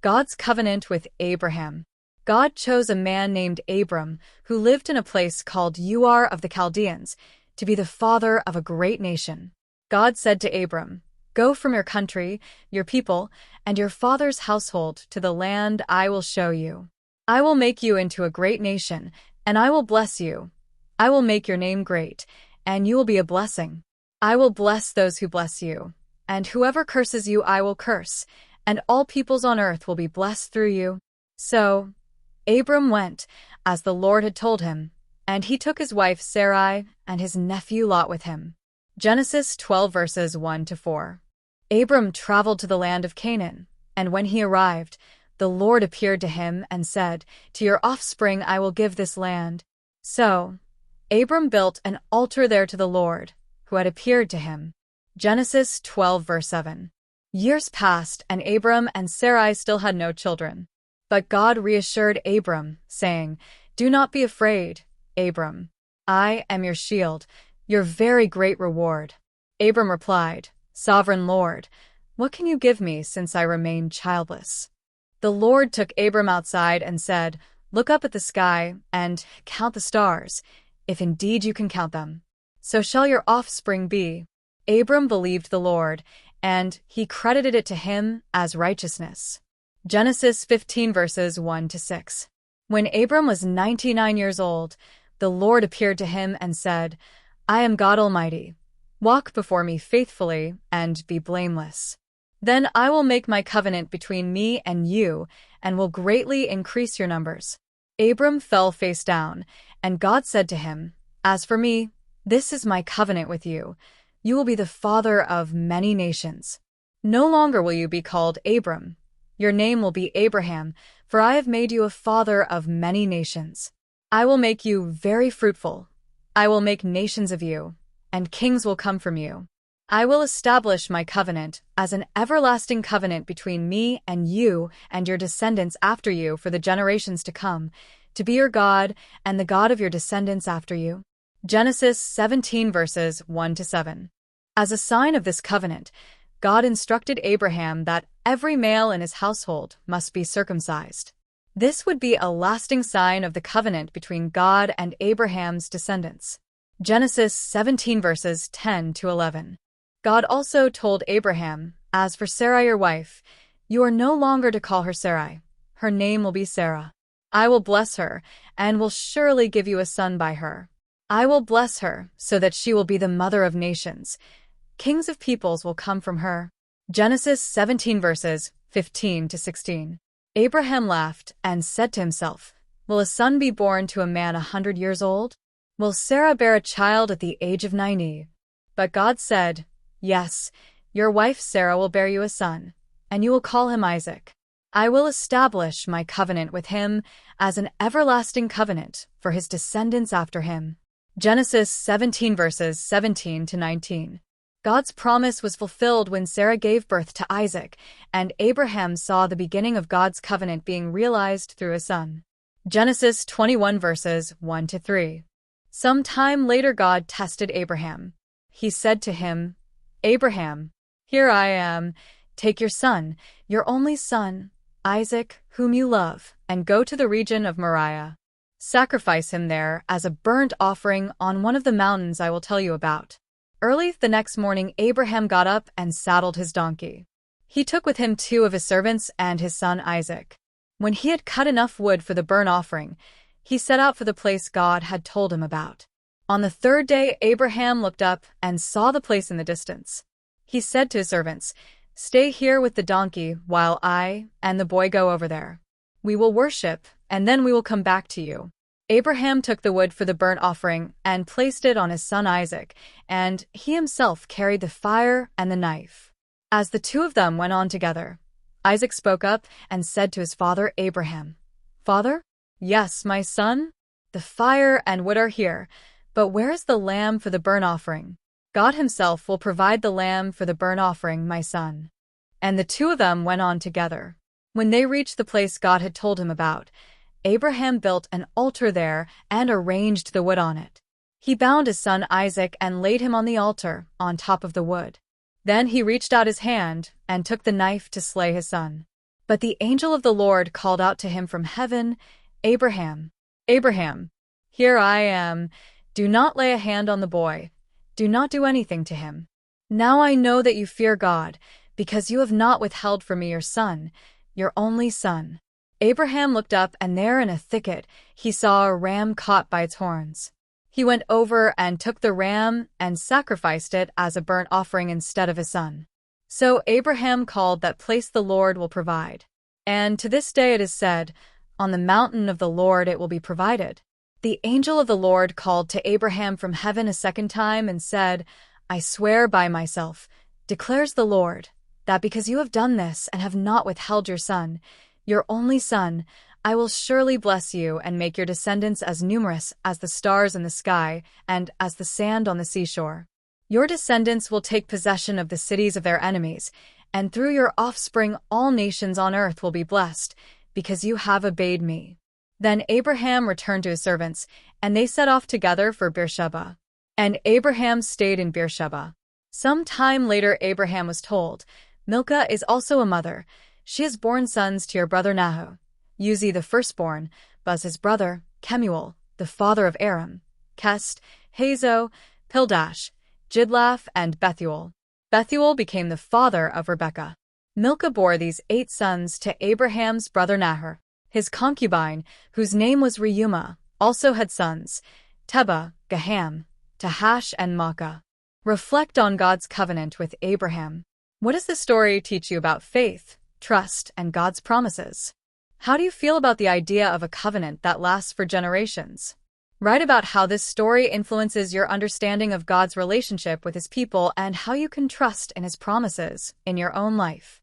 God's covenant with Abraham. God chose a man named Abram, who lived in a place called Ur of the Chaldeans, to be the father of a great nation. God said to Abram, "Go from your country, your people, and your father's household to the land I will show you. I will make you into a great nation, and I will bless you. I will make your name great, and you will be a blessing. I will bless those who bless you, and whoever curses you I will curse, and all peoples on earth will be blessed through you." So Abram went, as the Lord had told him, and he took his wife Sarai and his nephew Lot with him. Genesis 12 verses 1-4. Abram traveled to the land of Canaan, and when he arrived, the Lord appeared to him and said, "To your offspring I will give this land." So Abram built an altar there to the Lord, who had appeared to him. Genesis 12 verse 7. Years passed, and Abram and Sarai still had no children. But God reassured Abram, saying, "Do not be afraid, Abram. I am your shield, your very great reward." Abram replied, "Sovereign Lord, what can you give me since I remain childless?" The Lord took Abram outside and said, "Look up at the sky and count the stars, if indeed you can count them. So shall your offspring be." Abram believed the Lord, and he credited it to him as righteousness. Genesis 15 verses 1-6. When Abram was 99 years old, the Lord appeared to him and said, "I am God Almighty. Walk before me faithfully and be blameless. Then I will make my covenant between me and you and will greatly increase your numbers." Abram fell face down, and God said to him, "As for me, this is my covenant with you. You will be the father of many nations. No longer will you be called Abram. Your name will be Abraham, for I have made you a father of many nations. I will make you very fruitful. I will make nations of you, and kings will come from you. I will establish my covenant as an everlasting covenant between me and you and your descendants after you for the generations to come, to be your God and the God of your descendants after you." Genesis 17 verses 1-7. As a sign of this covenant, God instructed Abraham that every male in his household must be circumcised. This would be a lasting sign of the covenant between God and Abraham's descendants. Genesis 17 verses 10-11. God also told Abraham, "As for Sarai your wife, you are no longer to call her Sarai. Her name will be Sarah. I will bless her, and will surely give you a son by her. I will bless her, so that she will be the mother of nations. Kings of peoples will come from her." Genesis 17 verses 15-16. Abraham laughed and said to himself, "Will a son be born to a man 100 years old? Will Sarah bear a child at the age of 90? But God said, "Yes, your wife Sarah will bear you a son, and you will call him Isaac. I will establish my covenant with him as an everlasting covenant for his descendants after him." Genesis 17 verses 17-19. God's promise was fulfilled when Sarah gave birth to Isaac, and Abraham saw the beginning of God's covenant being realized through a son. Genesis 21 verses 1-3. Some time later God tested Abraham. He said to him, "Abraham, here I am. Take your son, your only son, Isaac, whom you love, and go to the region of Moriah. Sacrifice him there as a burnt offering on one of the mountains I will tell you about." Early the next morning Abraham got up and saddled his donkey. He took with him 2 of his servants and his son Isaac. When he had cut enough wood for the burnt offering, he set out for the place God had told him about. On the 3rd day Abraham looked up and saw the place in the distance. He said to his servants, "Stay here with the donkey while I and the boy go over there. We will worship, and then we will come back to you." Abraham took the wood for the burnt offering and placed it on his son Isaac, and he himself carried the fire and the knife. As the 2 of them went on together, Isaac spoke up and said to his father Abraham, "Father?" "Yes, my son? The fire and wood are here, but where is the lamb for the burnt offering?" "God himself will provide the lamb for the burnt offering, my son." And the 2 of them went on together. When they reached the place God had told him about, Abraham built an altar there and arranged the wood on it. He bound his son Isaac and laid him on the altar, on top of the wood. Then he reached out his hand and took the knife to slay his son. But the angel of the Lord called out to him from heaven, Abraham, Abraham, here I am. Do not lay a hand on the boy. Do not do anything to him. Now I know that you fear God, because you have not withheld from me your son, your only son. Abraham looked up, and there in a thicket he saw a ram caught by its horns. He went over and took the ram and sacrificed it as a burnt offering instead of his son. So Abraham called that place the Lord will provide. And to this day it is said, on the mountain of the Lord it will be provided. The angel of the Lord called to Abraham from heaven a second time and said, I swear by myself, declares the Lord, that because you have done this and have not withheld your son, your only son, I will surely bless you and make your descendants as numerous as the stars in the sky and as the sand on the seashore. Your descendants will take possession of the cities of their enemies, and through your offspring all nations on earth will be blessed, because you have obeyed me. Then Abraham returned to his servants, and they set off together for Beersheba. And Abraham stayed in Beersheba. Some time later Abraham was told, Milcah is also a mother. She has borne sons to your brother Nahor, Uzi the firstborn, Buz his brother, Kemuel, the father of Aram, Kest, Hazo, Pildash, Jidlaph, and Bethuel. Bethuel became the father of Rebekah. Milcah bore these 8 sons to Abraham's brother Nahor. His concubine, whose name was Reumah, also had sons, Tebah, Gaham, Tahash, and Maacah. Reflect on God's covenant with Abraham. What does this story teach you about faith, trust, and God's promises? How do you feel about the idea of a covenant that lasts for generations? Write about how this story influences your understanding of God's relationship with His people and how you can trust in His promises in your own life.